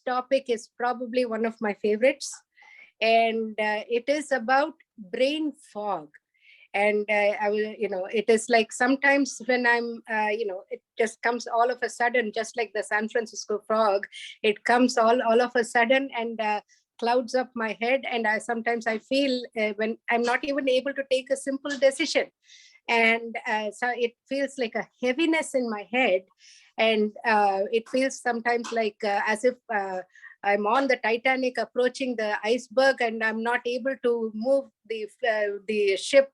topic is probably one of my favorites, and it is about brain fog. And I will, it is like sometimes when I'm, it just comes all of a sudden, just like the San Francisco fog. It comes all of a sudden and clouds up my head, and sometimes I feel when I'm not even able to take a simple decision, and so it feels like a heaviness in my head, and it feels sometimes like as if I'm on the Titanic approaching the iceberg, and I'm not able to move the ship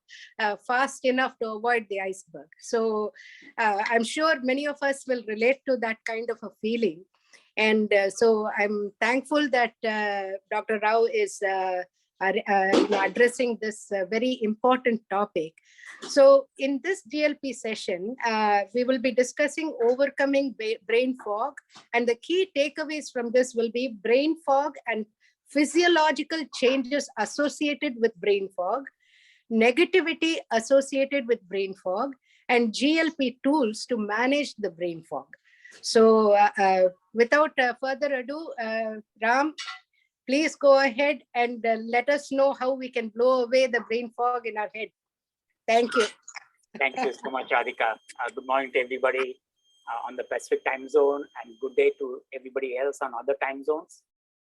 fast enough to avoid the iceberg. So I'm sure many of us will relate to that kind of a feeling. And so I'm thankful that Dr. Rao is addressing this very important topic. So in this GLP session, we will be discussing overcoming brain fog, and the key takeaways from this will be brain fog and physiological changes associated with brain fog, negativity associated with brain fog, and GLP tools to manage the brain fog. So without further ado, Ram, please go ahead and let us know how we can blow away the brain fog in our head. Thank you. Thank you so much, Radhika. Good morning to everybody on the Pacific time zone, and good day to everybody else on other time zones.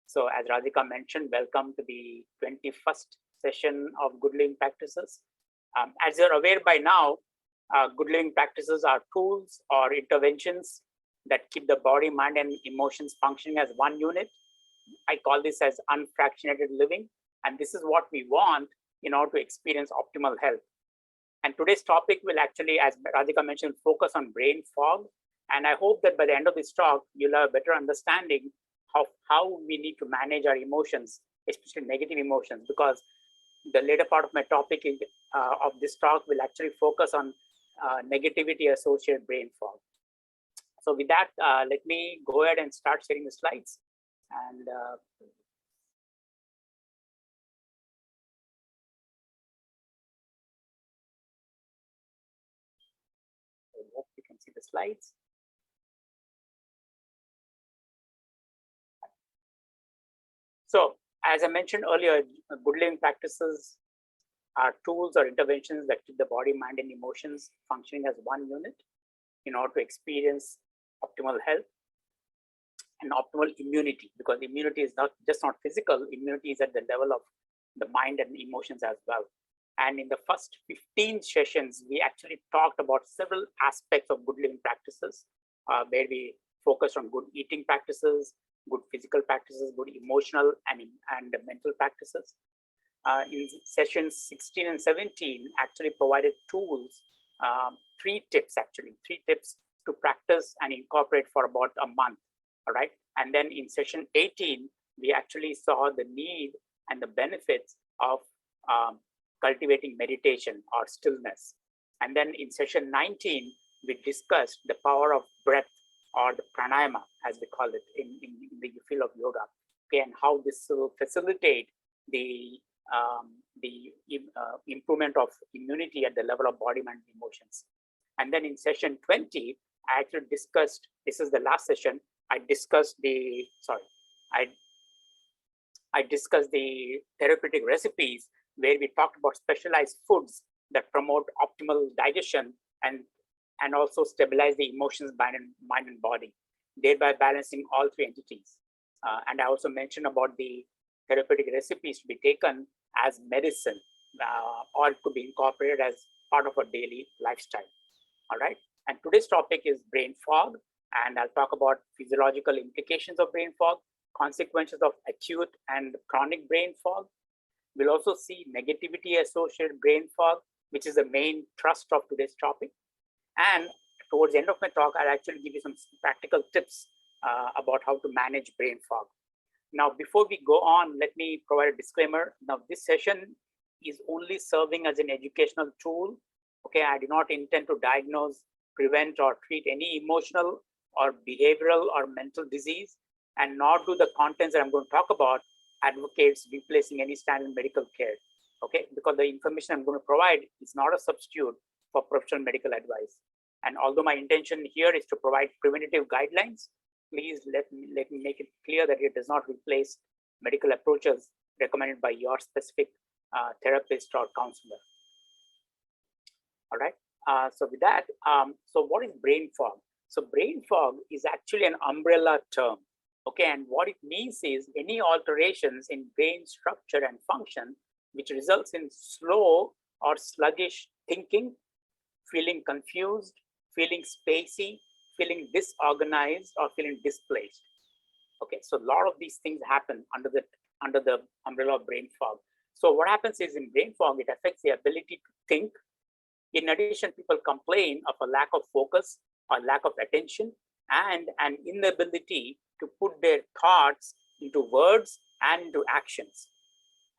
So as Radhika mentioned, welcome to the 21st session of Good Living Practices. As you're aware by now, good living practices are tools or interventions that keep the body, mind, and emotions functioning as one unit. I call this as unfractionated living, and this is what we want in order to experience optimal health. And today's topic will actually, as Radhika mentioned, focus on brain fog. And I hope that by the end of this talk, you'll have a better understanding of how we need to manage our emotions, especially negative emotions, because the later part of my topic of this talk will actually focus on negativity associated brain fog. So with that, let me go ahead and start sharing the slides. And I hope you can see the slides. So as I mentioned earlier, good living practices are tools or interventions that keep the body, mind, and emotions functioning as one unit in order to experience optimal health and optimal immunity, because immunity is not physical, immunity is at the level of the mind and emotions as well. And in the first 15 sessions, we actually talked about several aspects of good living practices, where we focused on good eating practices, good physical practices, good emotional and mental practices. In sessions 16 and 17, actually provided tools, three tips to practice and incorporate for about a month. All right. And then in session 18, we actually saw the need and the benefits of cultivating meditation or stillness. And then in session 19, we discussed the power of breath, or the pranayama, as we call it in the field of yoga, okay, and how this will facilitate the improvement of immunity at the level of body, mind, and emotions. And then in session 20, I actually discussed, this is the last session, I discussed the therapeutic recipes, where we talked about specialized foods that promote optimal digestion and also stabilize the emotions, mind and body, thereby balancing all three entities. And I also mentioned about the therapeutic recipes to be taken as medicine, or it could be incorporated as part of our daily lifestyle. All right. And today's topic is brain fog, and I'll talk about physiological implications of brain fog, consequences of acute and chronic brain fog. We'll also see negativity associated brain fog, which is the main thrust of today's topic. And towards the end of my talk, I'll actually give you some practical tips about how to manage brain fog. Now, before we go on, let me provide a disclaimer. Now, this session is only serving as an educational tool. Okay, I do not intend to diagnose, prevent, or treat any emotional or behavioral or mental disease, and nor do the contents that I'm going to talk about advocates replacing any standard medical care. Okay, because the information I'm going to provide is not a substitute for professional medical advice. And although my intention here is to provide preventative guidelines, please let me make it clear that it does not replace medical approaches recommended by your specific therapist or counselor. All right. So with that, so what is brain fog? So brain fog is actually an umbrella term. Okay, and what it means is any alterations in brain structure and function which results in slow or sluggish thinking, feeling confused, feeling spacey, feeling disorganized, or feeling displaced. Okay, so a lot of these things happen under the umbrella of brain fog. So what happens is in brain fog, it affects the ability to think. In addition, people complain of a lack of focus or lack of attention and an inability to put their thoughts into words and into actions.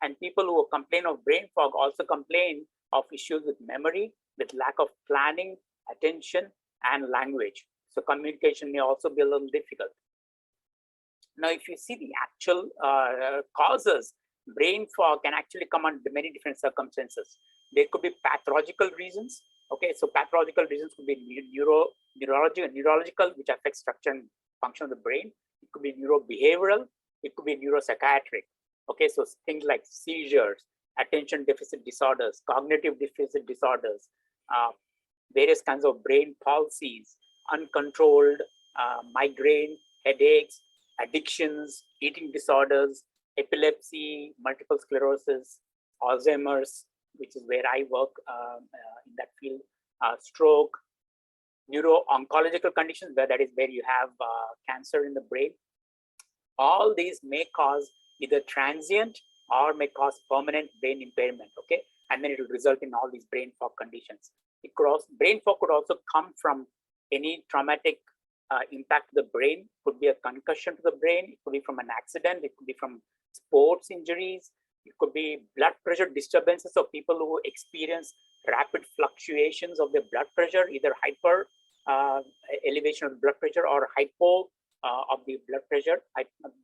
And people who complain of brain fog also complain of issues with memory, with lack of planning, attention, and language. So communication may also be a little difficult. Now, if you see the actual causes, brain fog can actually come under many different circumstances. There could be pathological reasons. Okay, so pathological reasons could be neurological, which affects structure and function of the brain. It could be neurobehavioral. It could be neuropsychiatric. Okay, so things like seizures, attention deficit disorders, cognitive deficit disorders, various kinds of brain palsies, uncontrolled migraine, headaches, addictions, eating disorders, epilepsy, multiple sclerosis, Alzheimer's, which is where I work in that field, stroke, neuro-oncological conditions, where you have cancer in the brain. All these may cause either transient or may cause permanent brain impairment, okay? And then it will result in all these brain fog conditions. Brain fog could also come from any traumatic impact to the brain. It could be a concussion to the brain. It could be from an accident. It could be from sports injuries. It could be blood pressure disturbances of people who experience rapid fluctuations of their blood pressure, either hyper elevation of blood pressure or hypo of the blood pressure,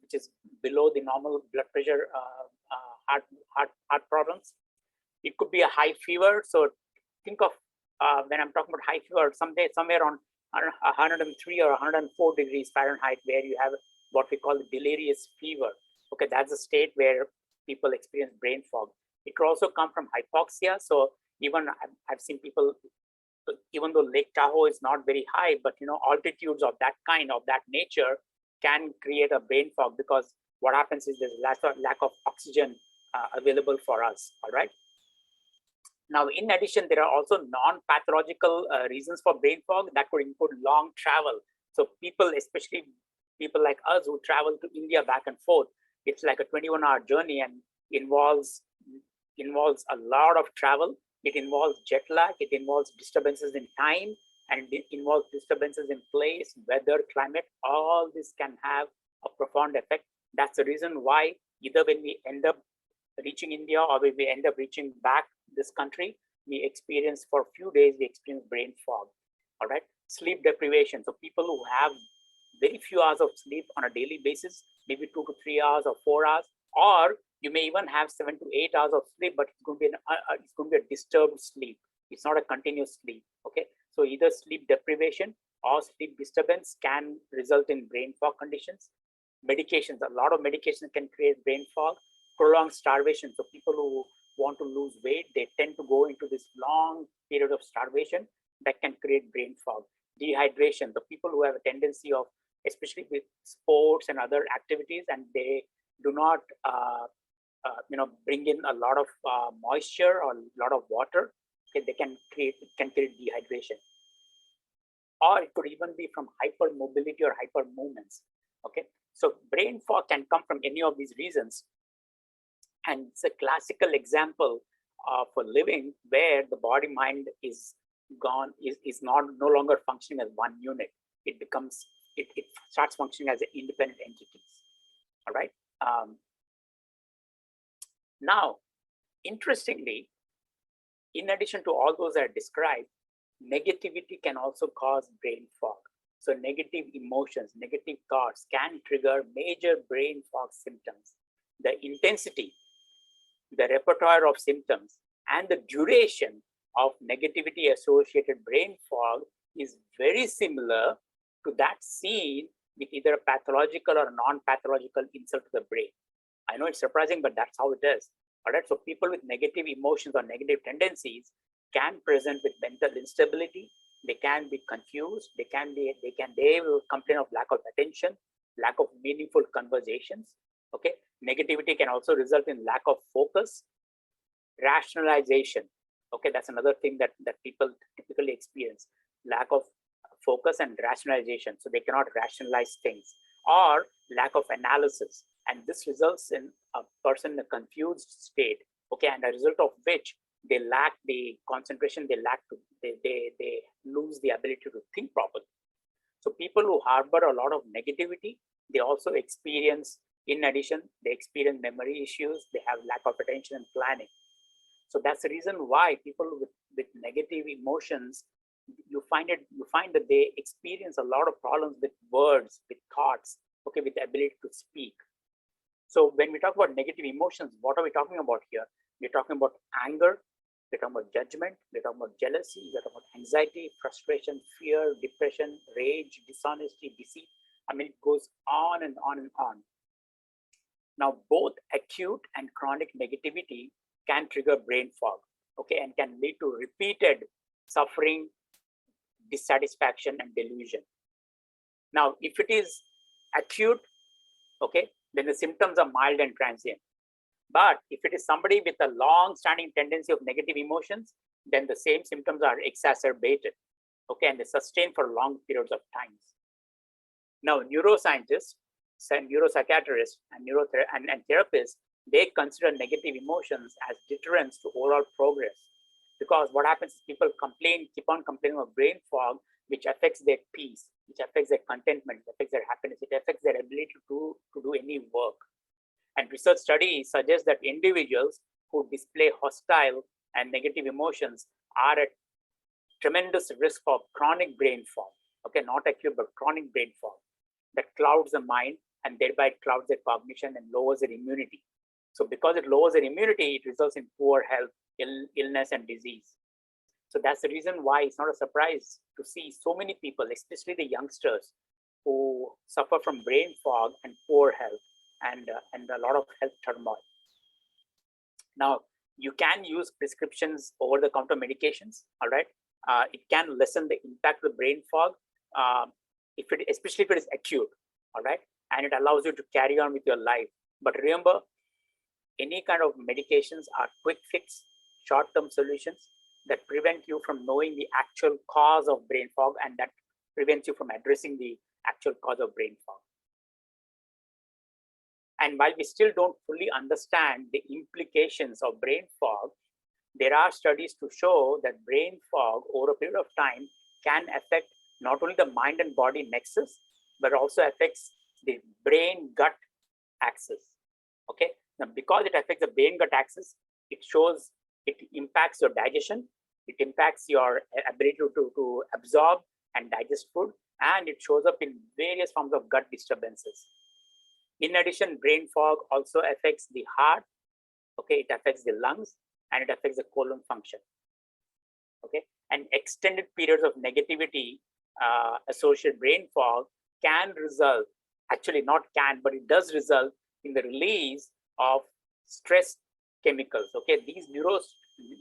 which is below the normal blood pressure, heart problems. It could be a high fever. So think of when I'm talking about high fever, somewhere on 103 or 104 degrees Fahrenheit, where you have what we call delirious fever. Okay, that's a state where people experience brain fog. It could also come from hypoxia. So even I've seen people, even though Lake Tahoe is not very high, but altitudes of that kind, of that nature, can create a brain fog, because what happens is there's lack of oxygen available for us. All right. Now, in addition, there are also non-pathological reasons for brain fog that could include long travel. So people, especially people like us who travel to India back and forth, it's like a 21-hour journey and involves a lot of travel. It involves jet lag, it involves disturbances in time, and it involves disturbances in place, weather, climate. All this can have a profound effect. That's the reason why either when we end up reaching India or when we end up reaching back this country, we experience for a few days, we experience brain fog. All right. Sleep deprivation. So people who have very few hours of sleep on a daily basis, maybe 2 to 3 hours or 4 hours, or you may even have 7 to 8 hours of sleep, but it's going to be a disturbed sleep. It's not a continuous sleep. Okay. So either sleep deprivation or sleep disturbance can result in brain fog conditions. Medications, a lot of medications can create brain fog. Prolonged starvation. So people who want to lose weight, they tend to go into this long period of starvation that can create brain fog. Dehydration. The people who have a tendency of, especially with sports and other activities, and they do not bring in a lot of moisture or a lot of water, okay, it can create dehydration. Or it could even be from hypermobility or hyper movements. Okay, so brain fog can come from any of these reasons, and it's a classical example for living where the body mind is gone, is no longer functioning as one unit. It starts functioning as independent entities. All right. Now, interestingly, in addition to all those I described, negativity can also cause brain fog. So negative emotions, negative thoughts can trigger major brain fog symptoms. The intensity, the repertoire of symptoms, and the duration of negativity associated brain fog is very similar to that seen with either a pathological or non-pathological insult to the brain. I know it's surprising, but that's how it is. All right. So people with negative emotions or negative tendencies can present with mental instability. They can be confused. They will complain of lack of attention, lack of meaningful conversations. Okay. Negativity can also result in lack of focus, rationalization. Okay. That's another thing that people typically experience, lack of focus and rationalization. So they cannot rationalize things, or lack of analysis. And this results in a person in a confused state. Okay. And a result of which they lack the concentration, they lose the ability to think properly. So people who harbor a lot of negativity, they also experience, in addition, they experience memory issues, they have lack of attention and planning. So that's the reason why people with negative emotions, you find that they experience a lot of problems with words, with thoughts, okay, with the ability to speak. So when we talk about negative emotions, what are we talking about here? We're talking about anger, we're talking about judgment, we're talking about jealousy, we're talking about anxiety, frustration, fear, depression, rage, dishonesty, deceit. I mean, it goes on and on and on. Now, both acute and chronic negativity can trigger brain fog, okay, and can lead to repeated suffering, dissatisfaction, and delusion. Now, if it is acute, okay, then the symptoms are mild and transient. But if it is somebody with a long-standing tendency of negative emotions, then the same symptoms are exacerbated, okay, and they sustain for long periods of time. Now, neuroscientists, neuropsychiatrists, and therapists, they consider negative emotions as deterrents to overall progress. Because what happens is people keep on complaining of brain fog, which affects their peace, which affects their contentment, it affects their happiness, it affects their ability to do any work. And research studies suggest that individuals who display hostile and negative emotions are at tremendous risk of chronic brain fog. Okay, not acute, but chronic brain fog that clouds the mind, and thereby clouds their cognition and lowers their immunity. So because it lowers their immunity, it results in poor health, illness, and disease. So that's the reason why it's not a surprise to see so many people, especially the youngsters, who suffer from brain fog and poor health and a lot of health turmoil. Now, you can use prescriptions over-the-counter medications, all right? It can lessen the impact of the brain fog, especially if it is acute, all right? And it allows you to carry on with your life. But remember, any kind of medications are quick fix, short-term solutions that prevent you from knowing the actual cause of brain fog, and that prevents you from addressing the actual cause of brain fog. And while we still don't fully understand the implications of brain fog, there are studies to show that brain fog over a period of time can affect not only the mind and body nexus, but also affects the brain-gut axis. Okay, now because it affects the brain-gut axis, it impacts your digestion, it impacts your ability to absorb and digest food, and it shows up in various forms of gut disturbances. In addition, brain fog also affects the heart, okay, it affects the lungs, and it affects the colon function. Okay, and extended periods of negativity associated brain fog can result, actually not can, but it does result in the release of stress chemicals. Okay,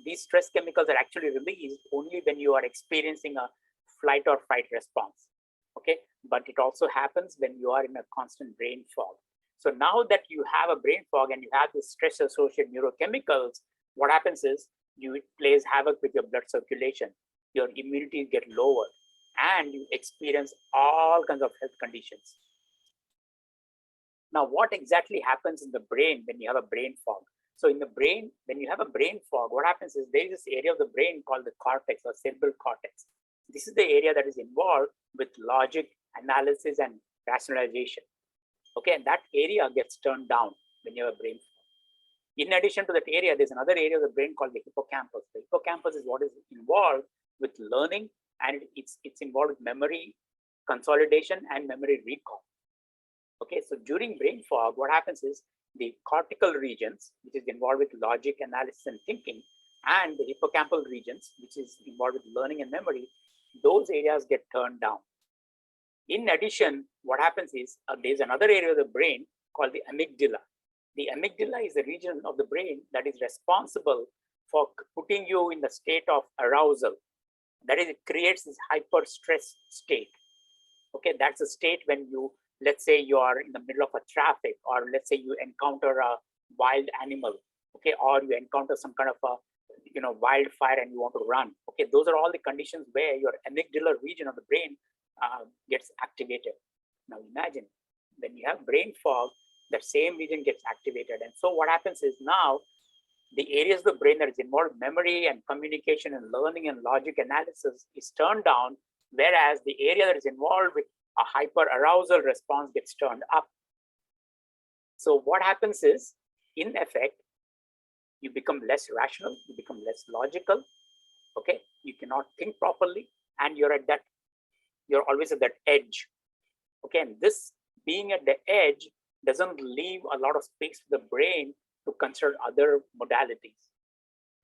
these stress chemicals are actually released only when you are experiencing a flight or fight response. Okay, but it also happens when you are in a constant brain fog. So now that you have a brain fog and you have the stress associated neurochemicals, what happens is it plays havoc with your blood circulation, your immunity gets lower, and you experience all kinds of health conditions. Now, what exactly happens in the brain when you have a brain fog? So in the brain, when you have a brain fog, what happens is there is this area of the brain called the cortex or cerebral cortex. This is the area that is involved with logic, analysis, and rationalization. Okay, and that area gets turned down when you have a brain fog. In addition to that area, there's another area of the brain called the hippocampus. The hippocampus is what is involved with learning, and it's involved with memory consolidation and memory recall. Okay, so during brain fog, what happens is the cortical regions, which is involved with logic, analysis, and thinking, and the hippocampal regions, which is involved with learning and memory, those areas get turned down. In addition, what happens is there's another area of the brain called the amygdala. The amygdala is the region of the brain that is responsible for putting you in the state of arousal. That is, it creates this hyper stress state. Okay, that's a state when you, let's say you are in the middle of a traffic, or let's say you encounter a wild animal, okay, or you encounter some kind of a wildfire and you want to run. Okay, those are all the conditions where your amygdala region of the brain gets activated. Now imagine when you have brain fog, that same region gets activated. And so what happens is now the areas of the brain that is involved in memory and communication and learning and logic analysis is turned down, whereas the area that is involved with a hyper arousal response gets turned up. So what happens is, in effect, you become less rational, you become less logical, okay? You cannot think properly, and you're always at that edge, okay? And this being at the edge doesn't leave a lot of space for the brain to consider other modalities.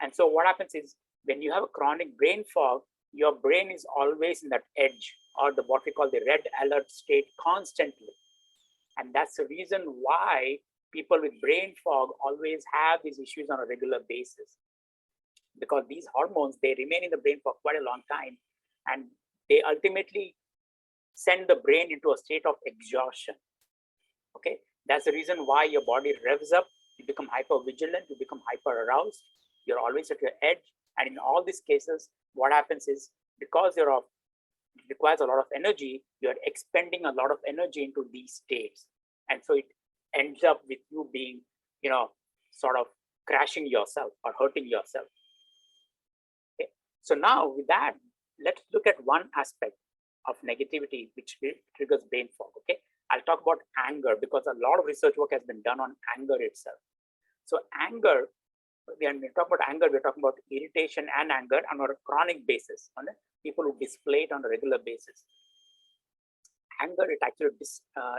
And so what happens is, when you have a chronic brain fog, your brain is always in that edge, or what we call the red alert state, constantly. And that's the reason why people with brain fog always have these issues on a regular basis, because these hormones, they remain in the brain for quite a long time, and they ultimately send the brain into a state of exhaustion. Okay, that's the reason why your body revs up, you become hyper vigilant, you become hyper aroused, you're always at your edge. And in all these cases, what happens is, because it requires a lot of energy, you're expending a lot of energy into these states. And so it ends up with you being, sort of crashing yourself or hurting yourself. Okay. So now with that, let's look at one aspect of negativity which triggers brain fog. Okay, I'll talk about anger, because a lot of research work has been done on anger itself. So anger, when we talk about anger, we're talking about irritation and anger on a chronic basis, on people who display it on a regular basis. Anger, it actually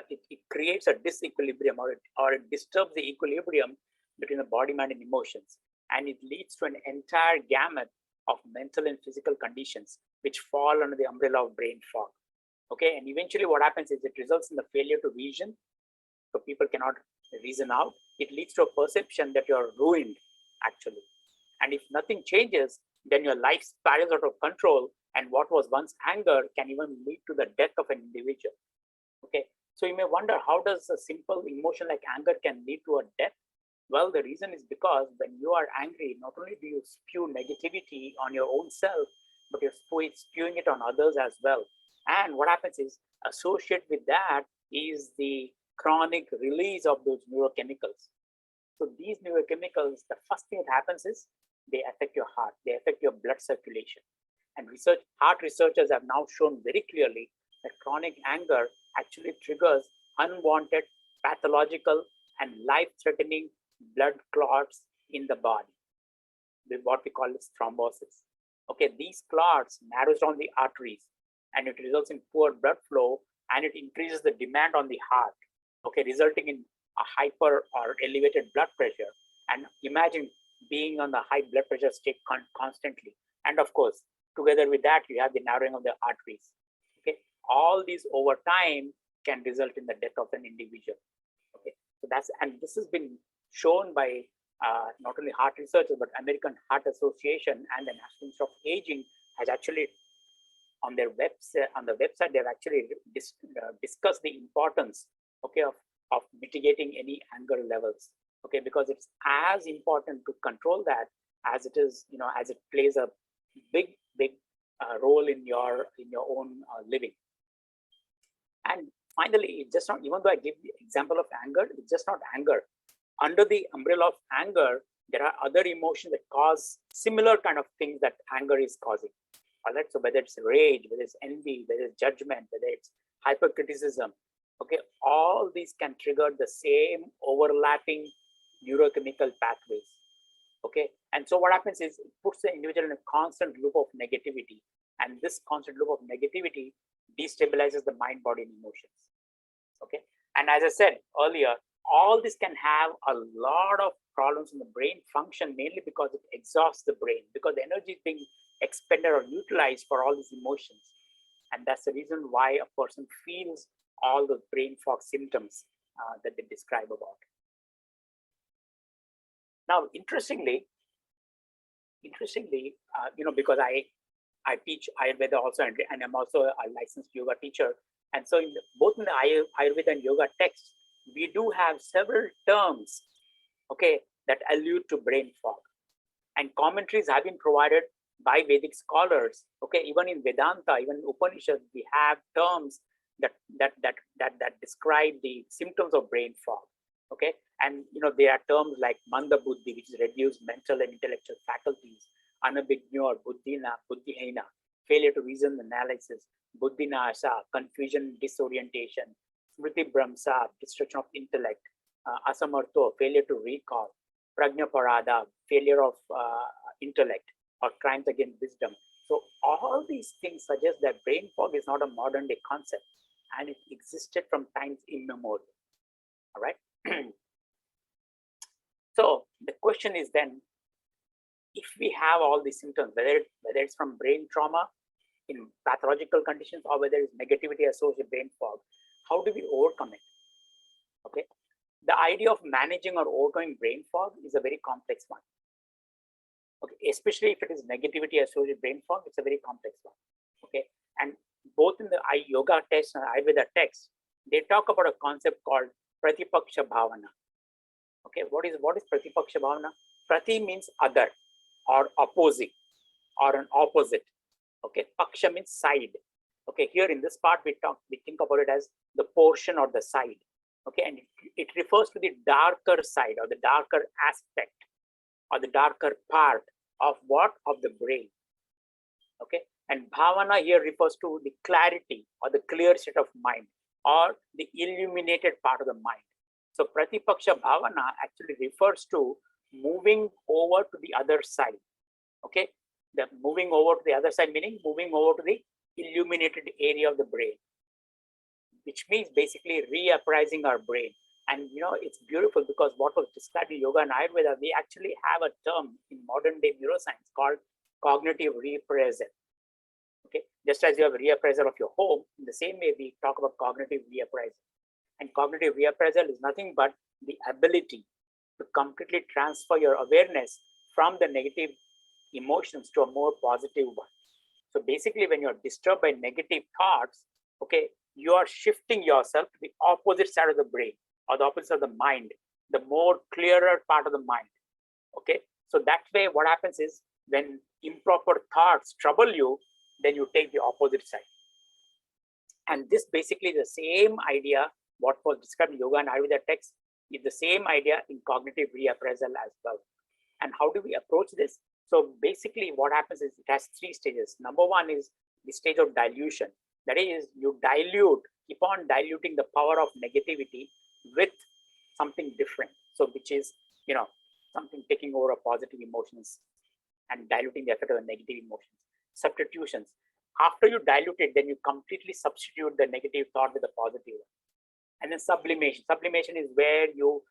it creates a disequilibrium, or it disturbs the equilibrium between the body, mind, and emotions, and it leads to an entire gamut of mental and physical conditions which fall under the umbrella of brain fog. Okay, and eventually what happens is, it results in the failure to reason, so people cannot reason out. It leads to a perception that you're ruined, actually. And if nothing changes, then your life spirals out of control, and what was once anger can even lead to the death of an individual. Okay, so you may wonder, how does a simple emotion like anger can lead to a death? Well, the reason is because when you are angry, not only do you spew negativity on your own self, but you're spewing it on others as well. And what happens is, associated with that is the chronic release of those neurochemicals. So these neurochemicals, the first thing that happens is, they affect your heart, they affect your blood circulation. And heart researchers have now shown very clearly that chronic anger actually triggers unwanted, pathological, and life-threatening blood clots in the body, with what we call thrombosis. Okay, these clots narrows down the arteries, and it results in poor blood flow, and it increases the demand on the heart, okay, resulting in a hyper or elevated blood pressure. And imagine being on the high blood pressure state constantly. And of course, together with that, you have the narrowing of the arteries. Okay, all these over time can result in the death of an individual. Okay, so this has been shown by not only heart researchers, but American Heart Association and the National Institute of Aging has actually, on the website, they've actually discussed the importance, okay, of mitigating any anger levels, okay, because it's as important to control that as it is, as it plays a big role in your own living. And finally, it's just not, even though I give the example of anger, it's just not anger. Under the umbrella of anger, there are other emotions that cause similar kind of things that anger is causing. All right, so whether it's rage, whether it's envy, whether it's judgment, whether it's hypercriticism, okay, all these can trigger the same overlapping neurochemical pathways. Okay, and so what happens is, it puts the individual in a constant loop of negativity, and this constant loop of negativity destabilizes the mind, body, and emotions. Okay, and as I said earlier, all this can have a lot of problems in the brain function, mainly because it exhausts the brain, because the energy is being expended or utilized for all these emotions. And that's the reason why a person feels all the brain fog symptoms that they describe about. Now, interestingly, because I teach Ayurveda also, and I'm also a licensed yoga teacher. And so both in the Ayurveda and yoga texts, we do have several terms, okay, that allude to brain fog. And commentaries have been provided by Vedic scholars, okay, even in Vedanta, even in Upanishads, we have terms that describe the symptoms of brain fog, okay. And there are terms like manda buddhi, which is reduced mental and intellectual faculties, anabhigna or buddhina, buddhihina, failure to reason analysis, buddhinasa, confusion, disorientation, smriti bhramsa, destruction of intellect, asamartho, failure to recall, prajna parada, failure of intellect, or crimes against wisdom. So all these things suggest that brain fog is not a modern day concept, and it existed from times immemorial. All right. So the question is then, if we have all these symptoms, whether it's from brain trauma in pathological conditions or whether it's negativity associated brain fog, how do we overcome it? Okay. The idea of managing or overcoming brain fog is a very complex one. Okay, especially if it is negativity associated brain fog, it's a very complex one. Okay, and both in the yoga text and Ayurveda text, they talk about a concept called pratipaksha bhavana. Okay, what is pratipaksha bhavana? Prati means other or opposing or an opposite. Okay, paksha means side. Okay, here in this part we think about it as the portion or the side. Okay, and it refers to the darker side or the darker aspect or the darker part of what? Of the brain. Okay, and bhavana here refers to the clarity or the clear state of mind or the illuminated part of the mind. So pratipaksha bhavana actually refers to moving over to the other side. Okay, the moving over to the other side meaning moving over to the illuminated area of the brain, which means basically reappraising our brain. And it's beautiful because what was described in yoga and Ayurveda, we actually have a term in modern day neuroscience called cognitive reappraisal. Okay, just as you have a reappraisal of your home, in the same way we talk about cognitive reappraisal. And cognitive reappraisal is nothing but the ability to completely transfer your awareness from the negative emotions to a more positive one. So basically, when you're disturbed by negative thoughts, okay, you are shifting yourself to the opposite side of the brain or the opposite of the mind, the more clearer part of the mind. Okay, so that way what happens is when improper thoughts trouble you, then you take the opposite side. And this basically is the same idea what was described in yoga and Ayurveda text is the same idea in cognitive reappraisal as well. And how do we approach this? So basically what happens is it has three stages. Number one is the stage of dilution. That is, you keep on diluting the power of negativity with something different. So which is, something taking over positive emotions and diluting the effect of the negative emotions. Substitutions. After you dilute it, then you completely substitute the negative thought with the positive one. And then sublimation. Sublimation is where you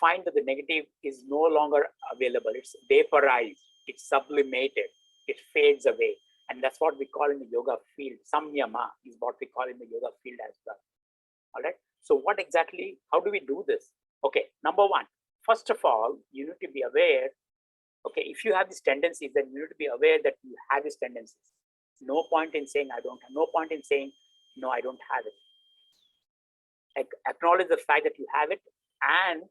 find that the negative is no longer available. It's vaporized, it's sublimated, it fades away. And that's what we call in the yoga field. Samyama is what we call in the yoga field as well. All right. So how do we do this? Okay. Number one, first of all, you need to be aware. Okay. If you have these tendencies, then you need to be aware that you have these tendencies. No point in saying I don't have, no point in saying, no, I don't have it. Acknowledge the fact that you have it and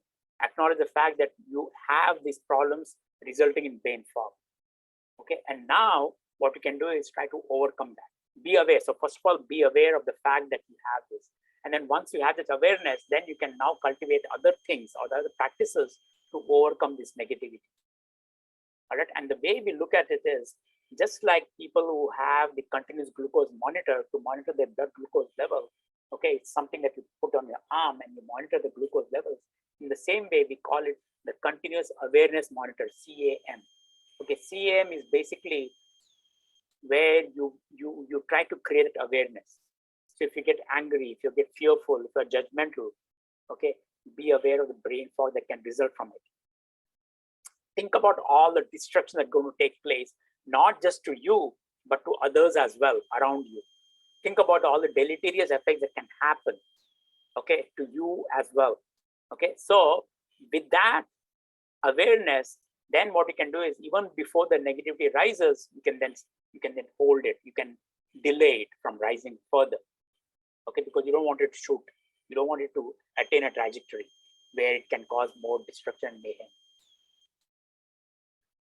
acknowledge the fact that you have these problems resulting in brain fog. Okay. And now what you can do is try to overcome that. Be aware. So first of all, be aware of the fact that you have this. And then once you have this awareness, then you can now cultivate other things or other practices to overcome this negativity. All right. And the way we look at it is just like people who have the continuous glucose monitor to monitor their blood glucose level. Okay, it's something that you put on your arm and you monitor the glucose levels. In the same way, we call it the continuous awareness monitor, CAM. Okay, CAM is basically where you try to create awareness. So if you get angry, if you get fearful, if you're judgmental, okay, be aware of the brain fog that can result from it. Think about all the destruction that's going to take place, not just to you, but to others as well around you. think about all the deleterious effects that can happen, okay, to you as well. Okay, so with that awareness, then what you can do is, even before the negativity rises, you can then hold it, you can delay it from rising further. Okay, because you don't want it to shoot, you don't want it to attain a trajectory where it can cause more destruction and mayhem.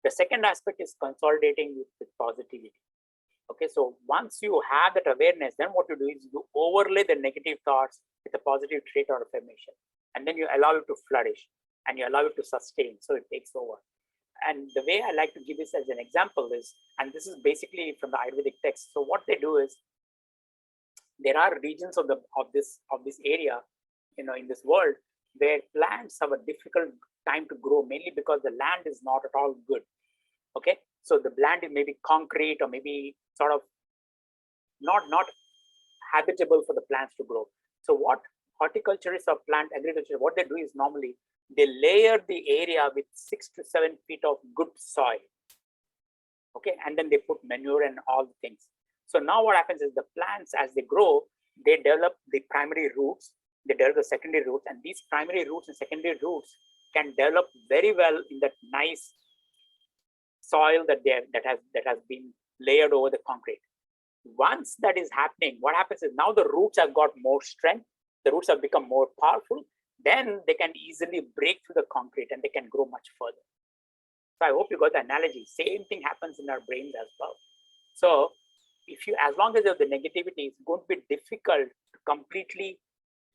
The second aspect is consolidating with positivity. Okay, so once you have that awareness, then what you do is you overlay the negative thoughts with a positive trait or affirmation, and then you allow it to flourish and you allow it to sustain, so it takes over. And the way I like to give this as an example is, and this is basically from the Ayurvedic text. So what they do is, there are regions of this area, in this world, where plants have a difficult time to grow, mainly because the land is not at all good. Okay, so the land is maybe concrete or maybe sort of not habitable for the plants to grow. So what horticulturists or plant agriculture, what they do is, normally they layer the area with 6 to 7 feet of good soil. Okay, and then they put manure and all the things. So now what happens is, the plants, as they grow, they develop the primary roots, they develop the secondary roots, and these primary roots and secondary roots can develop very well in that nice soil that has been layered over the concrete. Once that is happening, what happens is, now the roots have got more strength, the roots have become more powerful, then they can easily break through the concrete and they can grow much further. So I hope you got the analogy. Same thing happens in our brains as well. So as long as you have the negativity, it's going to be difficult to completely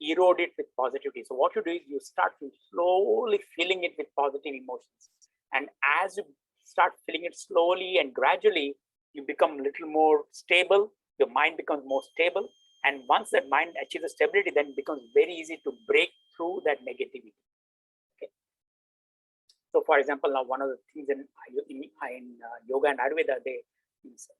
erode it with positivity. So what you do is, you start to slowly filling it with positive emotions. And as you start filling it slowly and gradually, you become a little more stable, your mind becomes more stable. And once that mind achieves a stability, then it becomes very easy to break through that negativity. Okay. So for example, now one of the things in yoga and Ayurveda,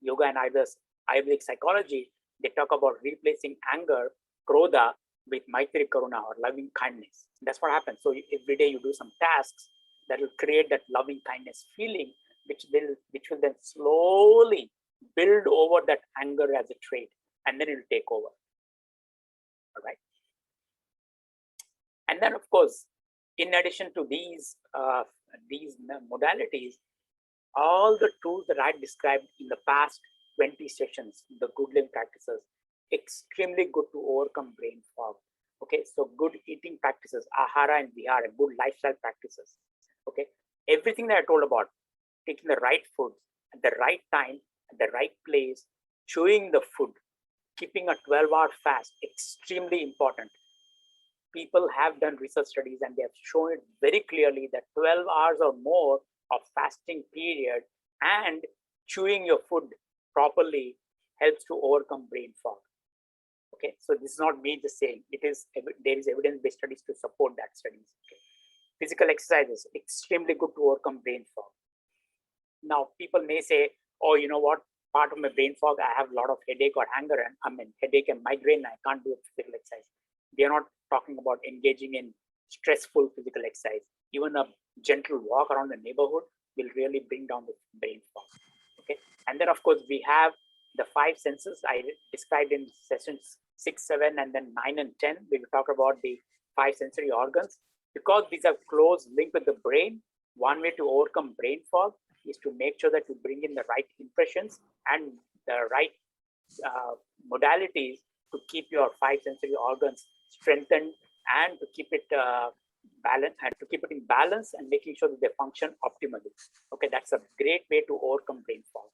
yoga and Ayurvedic psychology, they talk about replacing anger, krodha, with maitri karuna, or loving kindness. That's what happens. So every day you do some tasks that will create that loving kindness feeling, which will then slowly build over that anger as a trait, and then it will take over. All right. And then, of course, in addition to these modalities, all the tools that I described in the past 20 sessions, the good living practices, extremely good to overcome brain fog. Okay, so good eating practices, ahara and vihara, good lifestyle practices. Okay, everything that I told about, taking the right food at the right time, at the right place, chewing the food, keeping a 12-hour fast, extremely important. People have done research studies and they have shown it very clearly that 12 hours or more of fasting period and chewing your food properly helps to overcome brain fog. Okay, so this is not me just saying, there is evidence-based studies to support that studies. Okay. Physical exercises, extremely good to overcome brain fog. Now, people may say, oh, you know what, part of my brain fog, I have a lot of headache or anger, and headache and migraine, I can't do a physical exercise. We are not talking about engaging in stressful physical exercise. Even a gentle walk around the neighborhood will really bring down the brain fog. Okay, and then of course we have the 5 senses I described in sessions 6, 7, and then 9 and 10. We will talk about the 5 sensory organs. Because these are close linked with the brain, one way to overcome brain fog is to make sure that you bring in the right impressions and the right modalities to keep your 5 sensory organs strengthened and to keep it balanced, and to keep it in balance and making sure that they function optimally. Okay, that's a great way to overcome brain fog.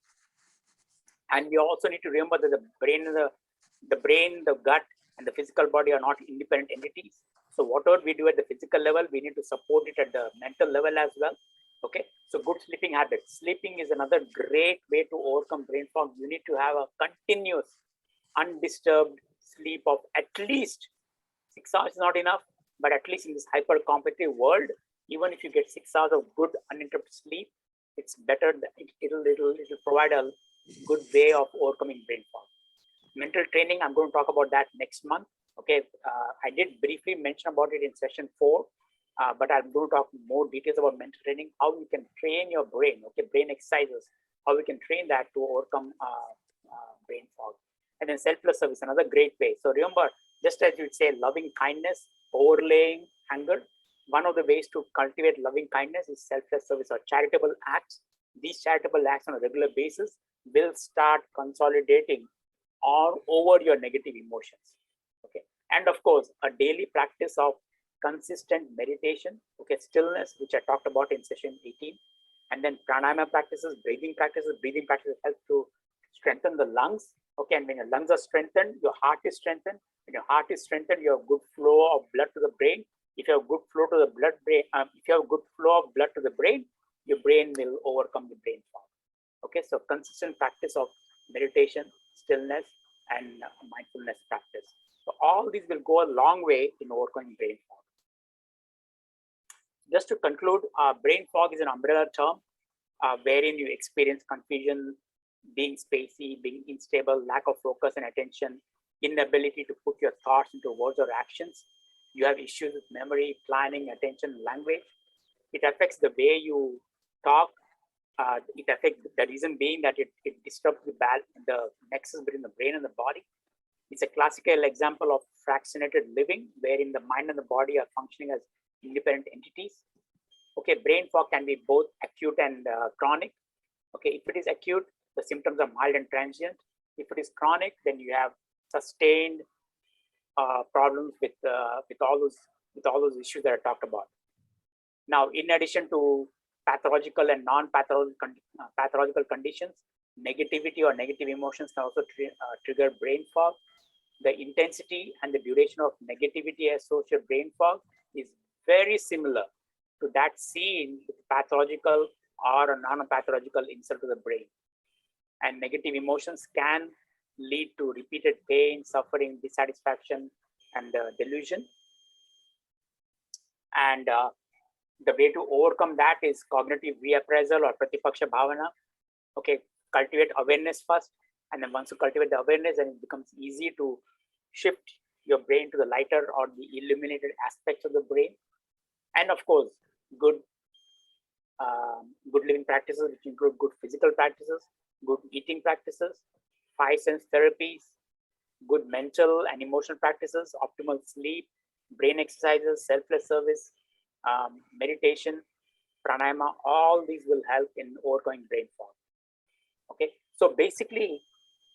And we also need to remember that the brain, the gut, and the physical body are not independent entities. So whatever we do at the physical level, we need to support it at the mental level as well. Okay, so good sleeping habits. Sleeping is another great way to overcome brain fog. You need to have a continuous, undisturbed sleep of at least 6 hours is not enough, but at least in this hyper competitive world, even if you get 6 hours of good uninterrupted sleep, it's better. It'll provide a good way of overcoming brain fog. Mental training, I'm going to talk about that next month. Okay, I did briefly mention about it in session 4, but I'm going to talk more details about mental training, how you can train your brain. Okay, brain exercises, how we can train that to overcome brain fog. And then selfless service, another great way. So remember, just as you'd say, loving kindness, overlaying anger, one of the ways to cultivate loving kindness is selfless service or charitable acts. These charitable acts on a regular basis will start consolidating all over your negative emotions. Okay. And of course, a daily practice of consistent meditation, okay, stillness, which I talked about in session 18, and then pranayama practices, breathing practices. Breathing practices help to strengthen the lungs. Okay, and when your lungs are strengthened, your heart is strengthened. When your heart is strengthened, you have good flow of blood to the brain. If you have good flow to the blood brain, if you have good flow of blood to the brain, your brain will overcome the brain fog. Okay, so consistent practice of meditation, stillness, and mindfulness practice. So all these will go a long way in overcoming brain fog. Just to conclude, brain fog is an umbrella term wherein you experience confusion, being spacey, being unstable, lack of focus and attention, inability to put your thoughts into words or actions. You have issues with memory, planning, attention, language. It affects the way you talk. It affects the reason being that it disrupts the nexus between the brain and the body. It's a classical example of fractionated living, wherein the mind and the body are functioning as independent entities. Okay, brain fog can be both acute and chronic. Okay, if it is acute, the symptoms are mild and transient. If it is chronic, then you have sustained problems with all those issues that I talked about. Now, in addition to pathological and non-pathological conditions, negativity or negative emotions can also trigger brain fog. The intensity and the duration of negativity associated brain fog is very similar to that seen with pathological or a non-pathological insult to the brain. And negative emotions can lead to repeated pain, suffering, dissatisfaction, and delusion. And the way to overcome that is cognitive reappraisal or pratipaksha bhavana. Okay, cultivate awareness first, and then once you cultivate the awareness, then it becomes easy to shift your brain to the lighter or the illuminated aspects of the brain. And of course, good living practices, which include good physical practices, good eating practices, 5 sense therapies, good mental and emotional practices, optimal sleep, brain exercises, selfless service, meditation, pranayama, all these will help in overcoming brain fog. Okay, so basically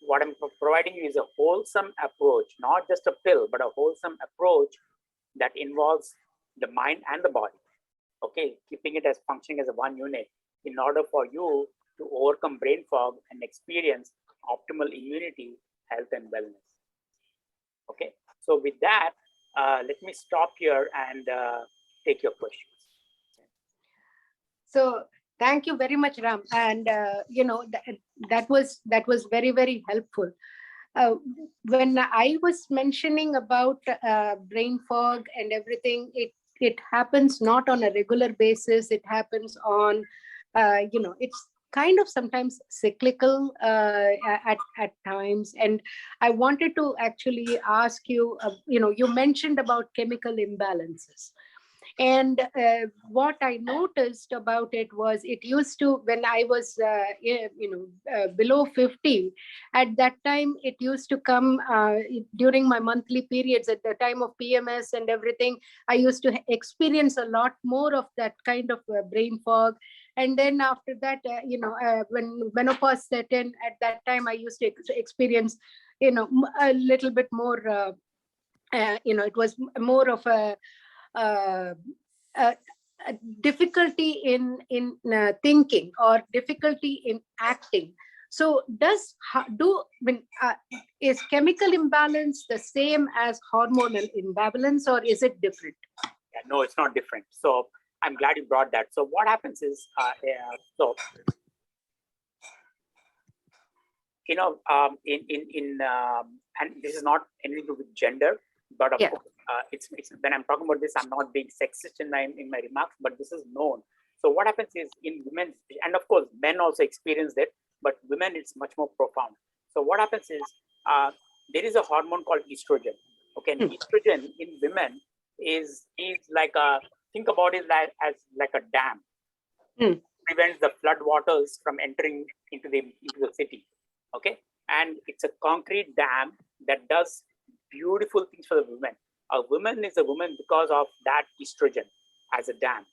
what I'm providing you is a wholesome approach, not just a pill, but a wholesome approach that involves the mind and the body. Okay, keeping it as functioning as a one unit in order for you to overcome brain fog and experience optimal immunity, health, and wellness. Okay, so with that, let me stop here and take your questions. So thank you very much, Ram. And that was very, very helpful. When I was mentioning about brain fog and everything, it happens not on a regular basis. It happens on, it's kind of sometimes cyclical at times. And I wanted to actually ask you, you mentioned about chemical imbalances. And what I noticed about it was, it used to, when I was below 50, at that time it used to come during my monthly periods at the time of PMS and everything. I used to experience a lot more of that kind of brain fog. And then after that, when menopause set in, at that time I used to experience a little bit more it was more of a difficulty in thinking, or difficulty in acting. So is chemical imbalance the same as hormonal imbalance, or is it different? Yeah, no, it's not different. So I'm glad you brought that. So what happens is, and this is not anything to do with gender, but of course, it's when I'm talking about this, I'm not being sexist in my remarks, but this is known. So what happens is, in women, and of course men also experience it, but women it's much more profound. So what happens is, there is a hormone called estrogen. Okay, and estrogen in women is like think about it as like a dam. Prevents the flood waters from entering into the city. Okay, and it's a concrete dam that does beautiful things for the woman. A woman is a woman because of that estrogen as a dam.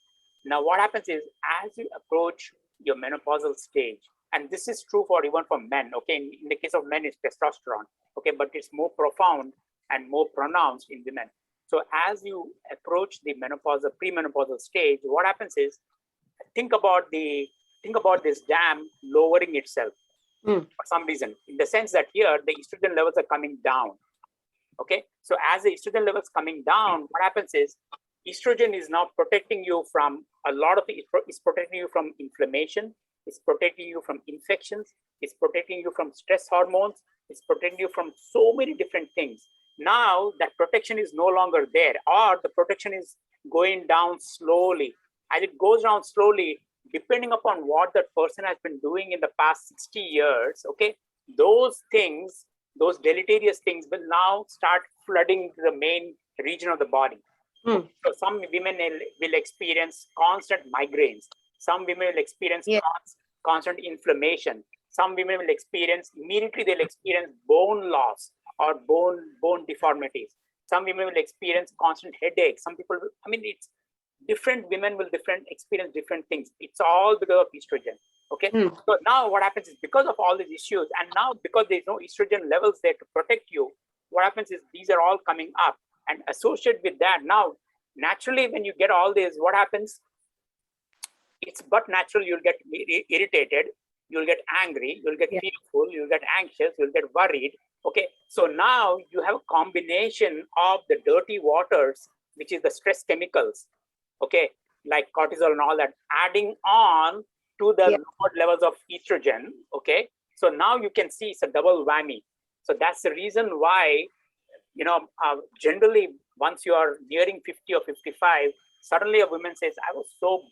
Now, what happens is, as you approach your menopausal stage, and this is true for even for men, okay, in the case of men, it's testosterone, okay, but it's more profound and more pronounced in women. So as you approach the menopausal, premenopausal stage, what happens is, think about this dam lowering itself for some reason, in the sense that here the estrogen levels are coming down. Okay, so as the estrogen levels coming down, what happens is, estrogen is now protecting you from a lot of it. It's protecting you from inflammation, it's protecting you from infections, it's protecting you from stress hormones, it's protecting you from so many different things. Now that protection is no longer there, or the protection is going down slowly. As it goes down slowly, depending upon what that person has been doing in the past 60 years, okay, those things, those deleterious things will now start flooding the main region of the body. So some women will experience constant migraines. Some women will experience constant inflammation. Some women will experience, immediately they'll experience bone loss or bone deformities. Some women will experience constant headaches. Some people, it's different women will experience different things. It's all because of estrogen. Okay. So now what happens is, because of all these issues, and now because there's no estrogen levels there to protect you, what happens is these are all coming up, and associated with that, now naturally when you get all this, what happens? It's but natural, you'll get irritated, you'll get angry, you'll get fearful, you'll get anxious, you'll get worried. Okay, so now you have a combination of the dirty waters, which is the stress chemicals, okay, like cortisol and all that, adding on to the lower levels of estrogen. Okay, so now you can see it's a double whammy. So that's the reason why, generally once you are nearing 50 or 55, suddenly a woman says, I was so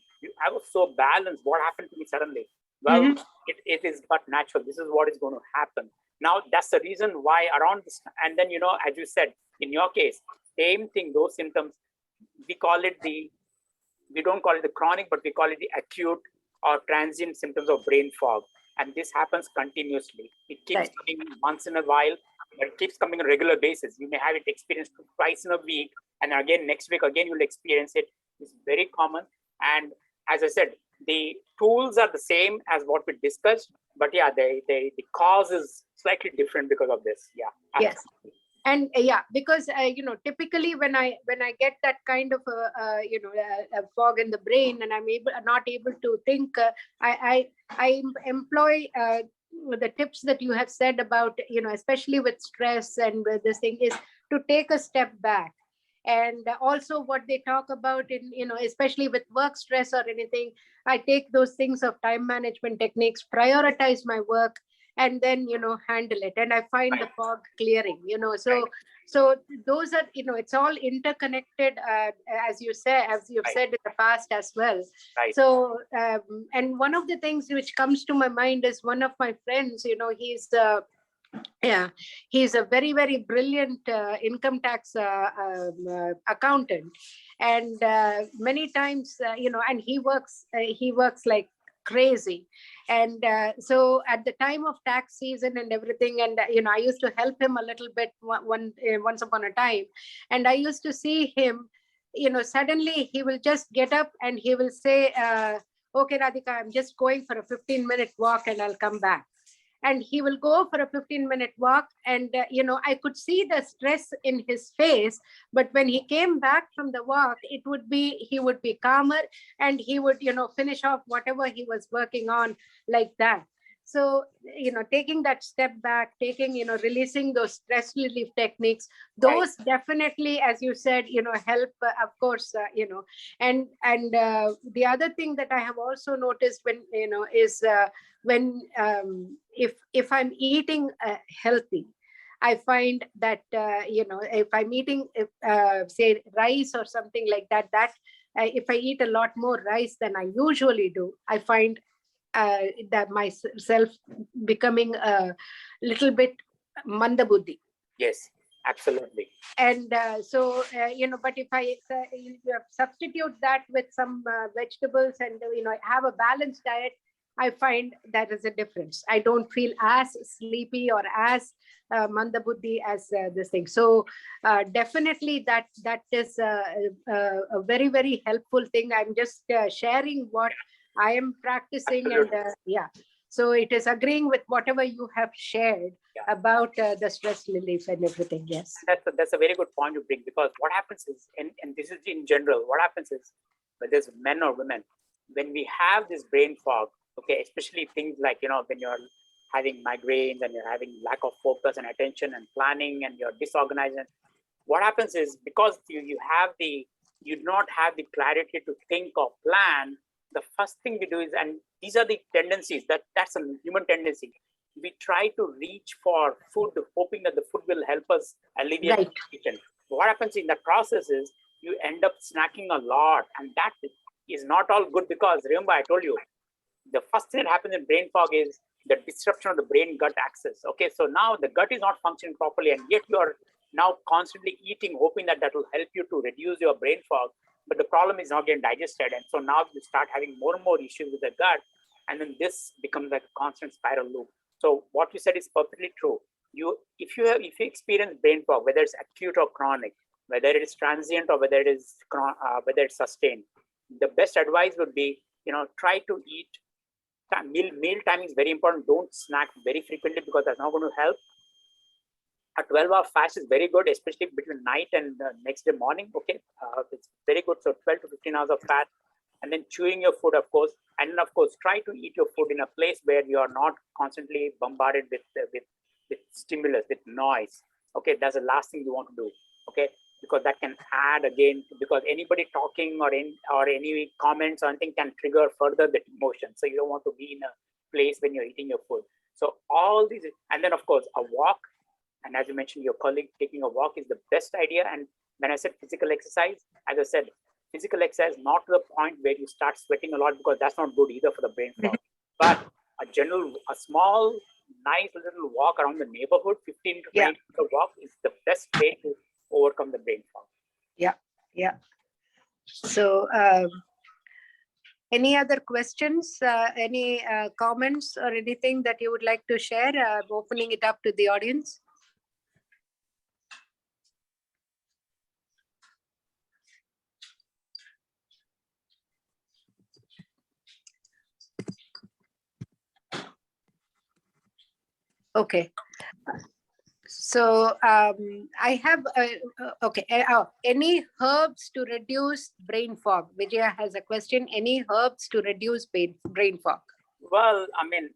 balanced, what happened to me suddenly? Well, it is but natural. This is what is going to happen. Now, that's the reason why around this, and then, as you said, in your case, same thing, those symptoms, we don't call it the chronic, but we call it the acute or transient symptoms of brain fog. And this happens continuously. It keeps coming once in a while, but it keeps coming on a regular basis. You may have it experienced twice in a week, and again, next week, again, you'll experience it. It's very common. And as I said, the tools are the same as what we discussed, but the cause is slightly different because of this. Yeah. Yes. And because typically when I get that kind of a fog in the brain, and I'm not able to think, I employ the tips that you have said about, especially with stress and with this thing, is to take a step back. And also what they talk about in, especially with work stress or anything, I take those things of time management techniques, prioritize my work, and then, handle it. And I find the fog clearing, so those are, it's all interconnected, as you've said in the past as well. So, and one of the things which comes to my mind is one of my friends, he's a very, very brilliant income tax accountant, and many times, and he works like crazy. And so at the time of tax season and everything, and I used to help him a little bit once upon a time, and I used to see him, suddenly he will just get up and he will say, okay, Radhika, I'm just going for a 15-minute walk and I'll come back. And he will go for a 15-minute walk, and I could see the stress in his face, but when he came back from the walk, he would be calmer, and he would finish off whatever he was working on, like that. So taking that step back, releasing those stress relief techniques, those definitely, as you said, help, of course, and the other thing that I have also noticed when is when if I'm eating healthy, I find that if I'm eating say rice or something like that, if I eat a lot more rice than I usually do, I find that myself becoming a little bit mandabuddhi. Yes, absolutely. And so but if I substitute that with some vegetables, and have a balanced diet, I find that is a difference. I don't feel as sleepy or as mandabuddhi as this thing. So definitely that is a very, very helpful thing. I'm just sharing what I am practicing. Absolutely. And yeah, so it is agreeing with whatever you have shared about the stress relief and everything. Yes. That's a very good point you bring, because what happens is, and this is in general, what happens is, whether it's men or women, when we have this brain fog, okay, especially things like, when you're having migraines and you're having lack of focus and attention and planning and you're disorganized, and what happens is, because you do not have the clarity to think or plan, the first thing we do is, and these are the tendencies, that's a human tendency, we try to reach for food, hoping that the food will help us alleviate the situation. What happens in that process is, you end up snacking a lot, and that is not all good, because remember I told you, the first thing that happens in brain fog is the disruption of the brain gut axis. Okay, so now the gut is not functioning properly, and yet you are now constantly eating, hoping that will help you to reduce your brain fog, but the problem is not getting digested, and so now you start having more and more issues with the gut, and then this becomes like a constant spiral loop. So what you said is perfectly true. If you experience brain fog, whether it's acute or chronic, whether it is transient or whether whether it's sustained, the best advice would be, try to eat. Meal timing is very important. Don't snack very frequently, because that's not going to help. A 12-hour fast is very good, especially between night and next day morning. Okay, it's very good. So 12 to 15 hours of fast, and then chewing your food, of course, and then of course try to eat your food in a place where you are not constantly bombarded with stimulus, with noise. Okay, that's the last thing you want to do. Okay, because that can add again, because anybody talking or any comments or anything can trigger further the emotion. So you don't want to be in a place when you're eating your food. So all these, and then of course a walk. And as you mentioned, your colleague, taking a walk is the best idea. And when I said physical exercise, as I said, physical exercise, not to the point where you start sweating a lot, because that's not good either for the brain fog. But a small, nice little walk around the neighborhood, 15 to 20 minutes of walk, is the best way to overcome the brain fog. Yeah. So any other questions, any comments or anything that you would like to share? Opening it up to the audience. Okay. So I have, okay. Any herbs to reduce brain fog? Vijaya has a question. Any herbs to reduce brain fog? Well, I mean,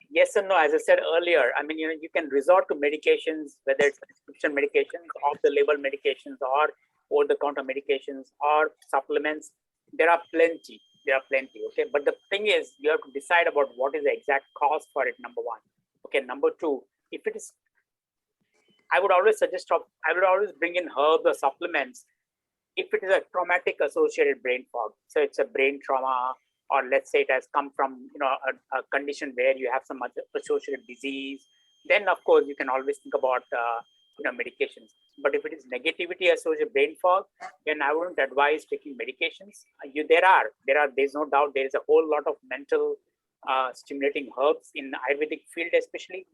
yes and no. As I said earlier, I mean, you can resort to medications, whether it's prescription medications, off-the-label medications, or over-the-counter medications, or supplements. There are plenty. Okay, but the thing is, you have to decide about what is the exact cause for it. Number one. Okay, number two, if it is, I would always bring in herbs or supplements if it is a traumatic associated brain fog. So it's a brain trauma, or let's say it has come from a condition where you have some other associated disease. Then of course you can always think about medications. But if it is negativity associated brain fog, then I wouldn't advise taking medications. There's no doubt there is a whole lot of mental stimulating herbs in the Ayurvedic field, especially.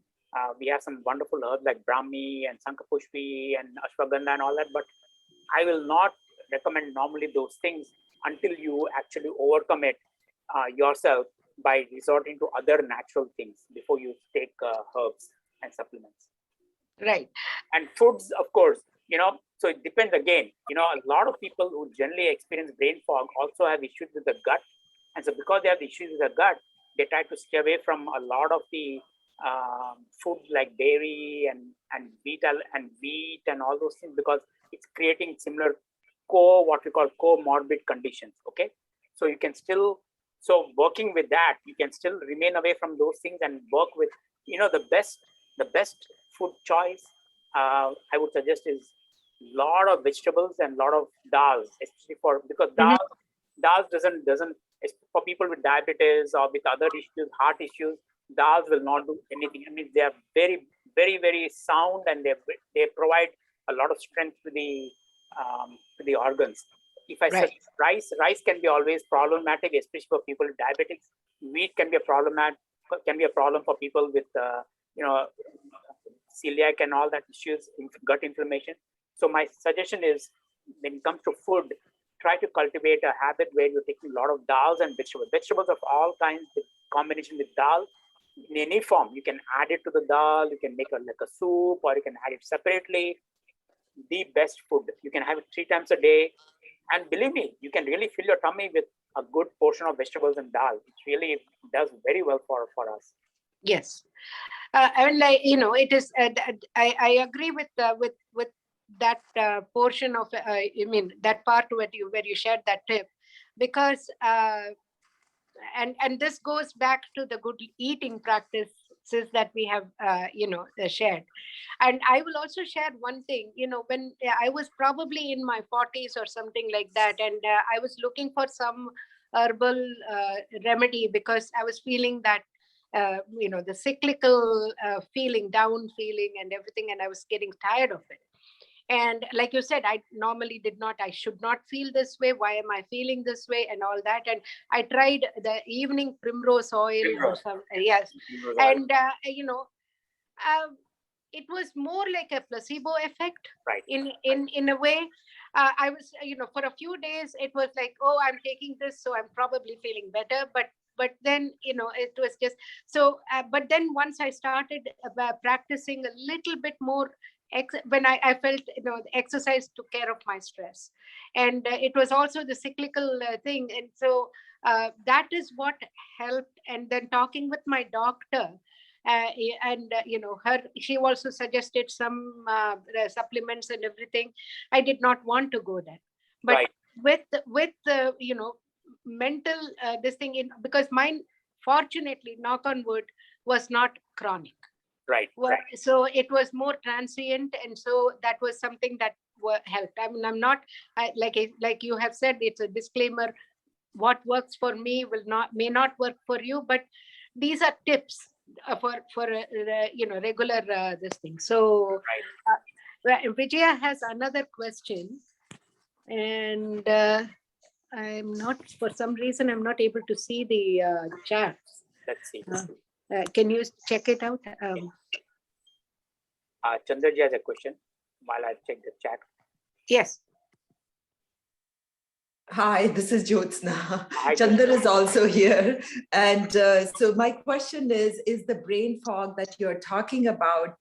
We have some wonderful herbs like Brahmi and Sankapushpi and Ashwagandha and all that, but I will not recommend normally those things until you actually overcome it yourself by resorting to other natural things before you take herbs and supplements. Right. And foods, of course, so it depends again. A lot of people who generally experience brain fog also have issues with the gut. And so because they have issues with the gut, they try to stay away from a lot of the foods like dairy and wheat and all those things, because it's creating similar what we call comorbid conditions. Okay, so you can still, working with that, you can still remain away from those things and work with the best food choice I would suggest is a lot of vegetables and a lot of dals, especially because dals doesn't for people with diabetes or with other issues, heart issues. Dals will not do anything. I mean, they are very, very, very sound, and they provide a lot of strength to the organs. if I suggest rice can be always problematic, especially for people with diabetics. Wheat can be a problem for people with celiac and all that issues, gut inflammation. So my suggestion is, when it comes to food, try to cultivate a habit where you're taking a lot of dals and vegetables of all kinds, with combination with dal in any form. You can add it to the dal, you can make like a soup, or you can add it separately. The best food. You can have it 3 times a day. And believe me, you can really fill your tummy with a good portion of vegetables and dal. It really does very well for us. Yes. I mean, like, it is, I agree with that portion of, I mean, that part where you shared that tip, because, and this goes back to the good eating practices that we have, shared. And I will also share one thing, when I was probably in my 40s or something like that, and I was looking for some herbal remedy, because I was feeling that, the cyclical down feeling and everything, and I was getting tired of it. And like you said, I normally I should not feel this way. Why am I feeling this way and all that? And I tried the evening primrose oil or some, yes. And, it was more like a placebo effect, right? In a way. I was, for a few days, it was like, oh, I'm taking this, so I'm probably feeling better. But then, it was just so. But then once I started practicing a little bit more, when I felt, the exercise took care of my stress, and it was also the cyclical thing, and so that is what helped. And then talking with my doctor, and she also suggested some supplements and everything. I did not want to go there, but right. with mental this thing, because mine, fortunately, knock on wood, was not chronic. Right. So it was more transient, and so that was something that helped. I mean, I'm not, like you have said, it's a disclaimer. What works for me may not work for you, but these are tips for regular this thing. So Vijaya has another question, and I'm not, for some reason, I'm not able to see the chat. Let's see. Can you check it out? Chandraji has a question while I check the chat. Yes. Hi, this is Jyotsna. Chandra is also here. And so my question is the brain fog that you're talking about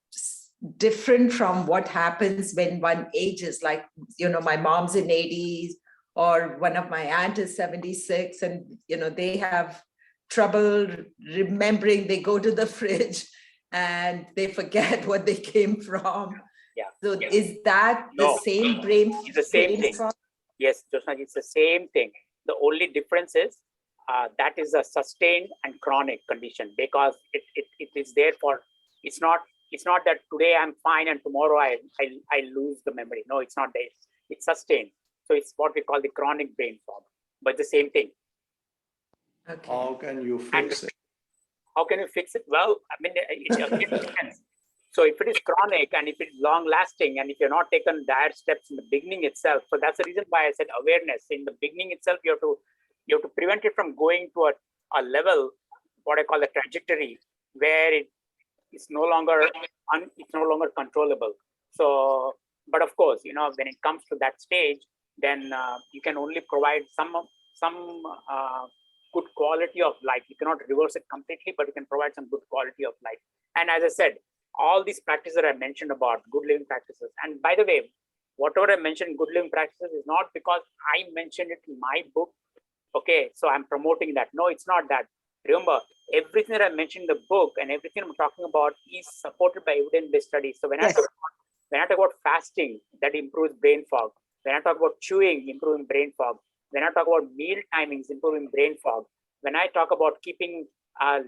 different from what happens when one ages? Like, my mom's in 80s, or one of my aunt is 76, and, they have trouble remembering. They go to the fridge and they forget what they came from. Yeah. So is that the same brain? It's the same thing. Fog? Yes, Jyotsna, it's the same thing. The only difference is that is a sustained and chronic condition, because it is there for, it's not that today I'm fine and tomorrow I lose the memory. No, it's not there. It's sustained. So it's what we call the chronic brain fog, but the same thing. Okay. How can you fix it? How can you fix it? Well, I mean, it depends. So if it is chronic and if it's long lasting, and if you're not taken dire steps in the beginning itself, so that's the reason why I said awareness. In the beginning itself, you have to prevent it from going to a level, what I call a trajectory, where it's no longer controllable. So, but of course, when it comes to that stage, then you can only provide some good quality of life. You cannot reverse it completely, but you can provide some good quality of life. And as I said, all these practices that I mentioned about good living practices. And by the way, whatever I mentioned, good living practices, is not because I mentioned it in my book. Okay, so I'm promoting that. No, it's not that. Remember, everything that I mentioned in the book and everything I'm talking about is supported by evidence-based studies. So when I talk about fasting, that improves brain fog. When I talk about chewing, improving brain fog. When I talk about meal timings, improving brain fog. When I talk about keeping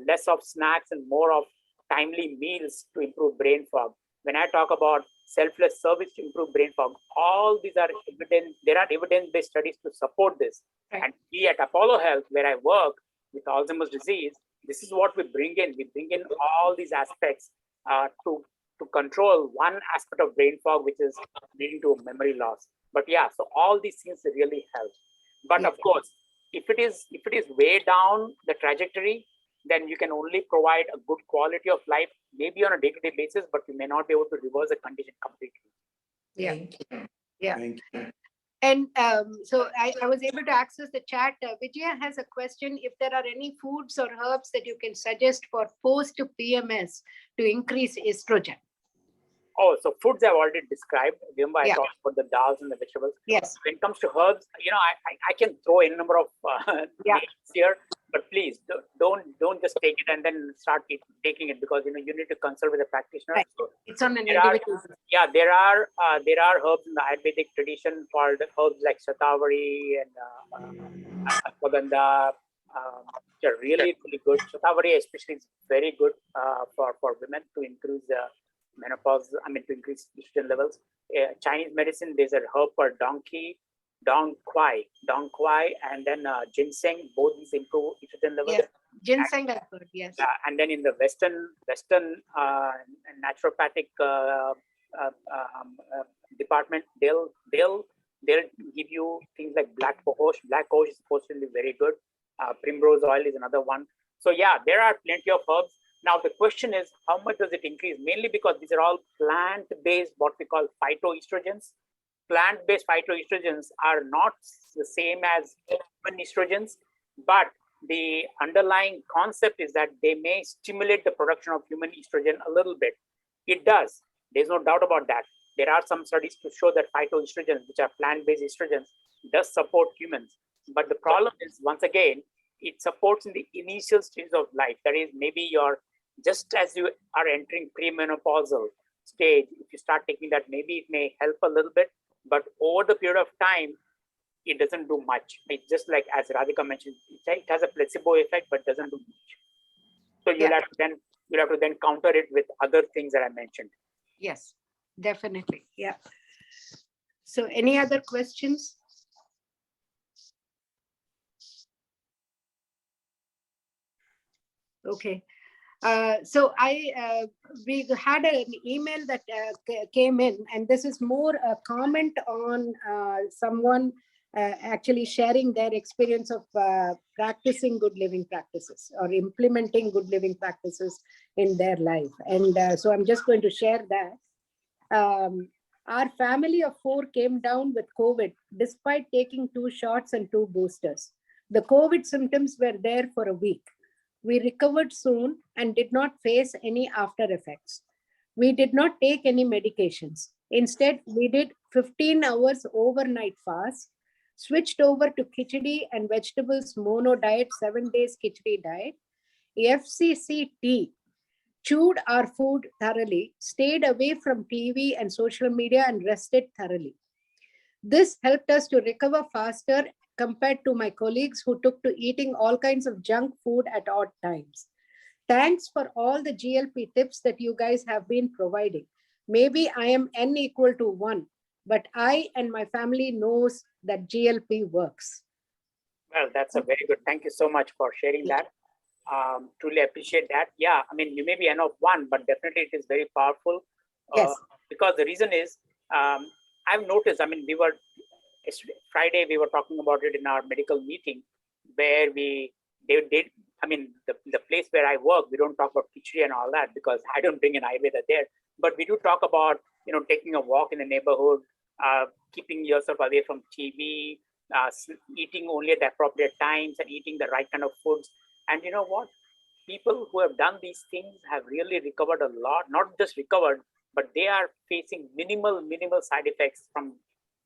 less of snacks and more of timely meals to improve brain fog. When I talk about selfless service to improve brain fog, all these are evidence. There are evidence-based studies to support this. Right. And we at Apollo Health, where I work with Alzheimer's disease, this is what we bring in. We bring in all these aspects to control one aspect of brain fog, which is leading to memory loss. But yeah, so all these things really help. But Yeah. of course, if it is way down the trajectory, then you can only provide a good quality of life, maybe on a day-to-day basis, but you may not be able to reverse the condition completely. Yeah. Thank you. Yeah. Thank you. And so I was able to access the chat. Vijaya has a question: if there are any foods or herbs that you can suggest for post PMS to increase estrogen. Oh, so foods I've already described. Remember, I Yeah. talked about the dals and the vegetables. Yes. When it comes to herbs, I can throw a number of Yeah. names here, but please don't just take it and then start taking it, because you need to consult with a practitioner. Right. So It's on an there are, individual. there are herbs in the Ayurvedic tradition called herbs like Shatavari and ashwagandha, which are really good. Shatavari especially is very good for women to increase menopause. To increase estrogen levels. Chinese medicine, there's a herb called dong quai, and then ginseng. Both these improve estrogen levels. Yeah. Ginseng, I've heard, yes. And then in the Western naturopathic department, they'll give you things like black cohosh. Black cohosh is supposed to be very good. Primrose oil is another one. So yeah, there are plenty of herbs. Now the question is, how much does it increase? Mainly because these are all plant-based, what we call phytoestrogens. Plant-based phytoestrogens are not the same as human estrogens, but the underlying concept is that they may stimulate the production of human estrogen a little bit. It does. There's no doubt about that. There are some studies to show that phytoestrogens, which are plant-based estrogens, does support humans. But the problem is, once again, it supports in the initial stage of life. That is, maybe just as you are entering premenopausal stage, if you start taking that, maybe it may help a little bit. But over the period of time, it doesn't do much. It's just like, as Radhika mentioned, it has a placebo effect, but doesn't do much. So you'll have to then counter it with other things that I mentioned. Yes, definitely. Yeah. So any other questions? Okay. So we had an email that came in, and this is more a comment on someone actually sharing their experience of practicing good living practices or implementing good living practices in their life. And so I'm just going to share that. Our family of 4 came down with COVID despite taking 2 shots and 2 boosters. The COVID symptoms were there for a week. We recovered soon and did not face any after effects. We did not take any medications. Instead, we did 15 hours overnight fast, switched over to khichdi and vegetables mono diet, 7 days khichdi diet, FCC tea, chewed our food thoroughly, stayed away from TV and social media, and rested thoroughly. This helped us to recover faster compared to my colleagues who took to eating all kinds of junk food at odd times. Thanks for all the GLP tips that you guys have been providing. Maybe I am n equal to 1, but I and my family knows that GLP works. Well, that's a very good. Thank you so much for sharing that. Truly appreciate that. Yeah, you may be n of 1, but definitely it is very powerful. Yes. Because the reason is, I've noticed, yesterday, Friday, we were talking about it in our medical meeting, where the place where I work, we don't talk about khichdi and all that, because I don't bring an ayurveda there. But we do talk about, taking a walk in the neighborhood, keeping yourself away from TV, eating only at the appropriate times, and eating the right kind of foods. And you know what? People who have done these things have really recovered a lot. Not just recovered, but they are facing minimal side effects from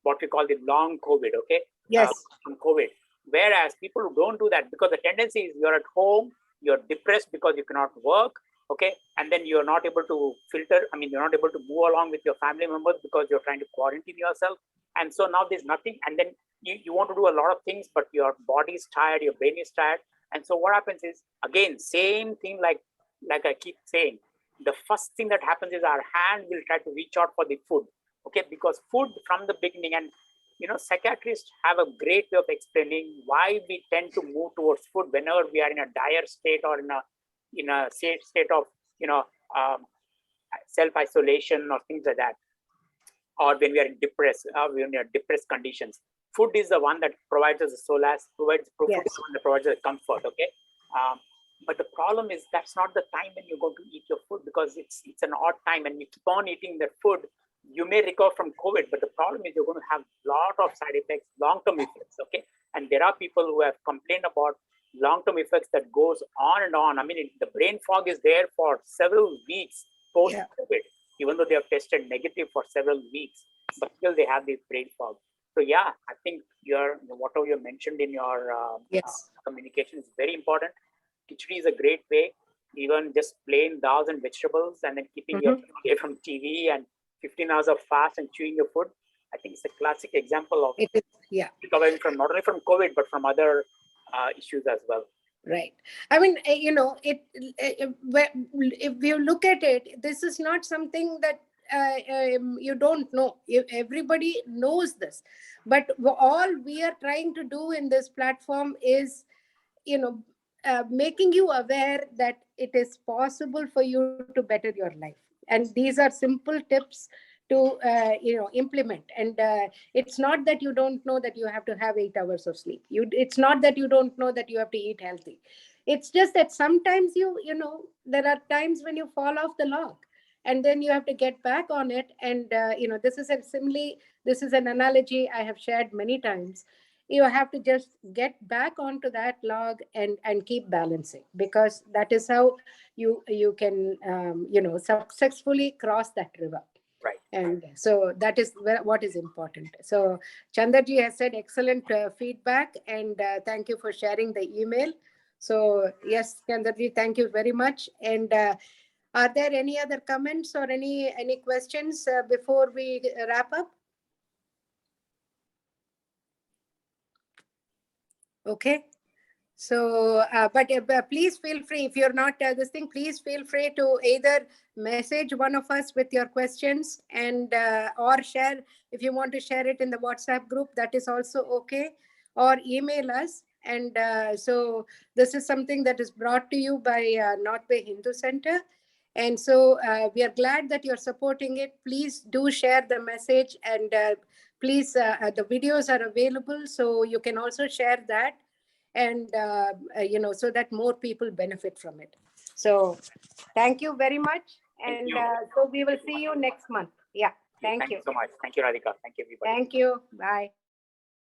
what we call the long COVID, okay? Yes. From COVID. Whereas people who don't do that, because the tendency is you're at home, you're depressed because you cannot work, okay? And then you're not able to filter, you're not able to move along with your family members because you're trying to quarantine yourself. And so now there's nothing. And then you want to do a lot of things, but your body is tired, your brain is tired. And so what happens is, again, same thing like I keep saying, the first thing that happens is our hand will try to reach out for the food, okay? Because food from the beginning, and psychiatrists have a great way of explaining why we tend to move towards food whenever we are in a dire state or in a state of self-isolation or things like that. or when we are in depressed, when we are depressed conditions. Food is the one that provides us the solace, food is the one that provides us comfort, okay? But the problem is that's not the time when you go to eat your food, because it's an odd time, and you keep on eating that food. You may recover from COVID, but the problem is you're going to have a lot of side effects, long-term effects, okay? And there are people who have complained about long-term effects that goes on and on. I mean, the brain fog is there for several weeks post-COVID, even though they have tested negative for several weeks, but still they have this brain fog. So yeah, I think whatever you mentioned in your communication is very important. Khichdi is a great way, even just plain dals and vegetables, and then keeping your away from TV and 15 hours of fast and chewing your food. I think it's a classic example of recovering from not only from COVID, but from other issues as well. Right. I mean, if you look at it, this is not something that you don't know. Everybody knows this, but all we are trying to do in this platform is, making you aware that it is possible for you to better your life. And these are simple tips to implement. And it's not that you don't know that you have to have 8 hours of sleep. It's not that you don't know that you have to eat healthy. It's just that sometimes there are times when you fall off the log, and then you have to get back on it. And this is an analogy I have shared many times. You have to just get back onto that log and keep balancing, because that is how you can successfully cross that river. Right. And so that is what is important. So Chandraji has said excellent feedback, and thank you for sharing the email. So yes, Chandraji, thank you very much. And are there any other comments or any questions before we wrap up? Okay. So, but please feel free, if you're not please feel free to either message one of us with your questions, and or share, if you want to share it in the WhatsApp group, that is also okay, or email us. And so this is something that is brought to you by North Bay Hindu Center. And so we are glad that you're supporting it. Please do share the message, and please, the videos are available, so you can also share that. And so that more people benefit from it. So thank you very much. And so we will see you next month. Yeah. Thank you so much. Thank you, Radhika. Thank you, everybody. Thank you. Bye.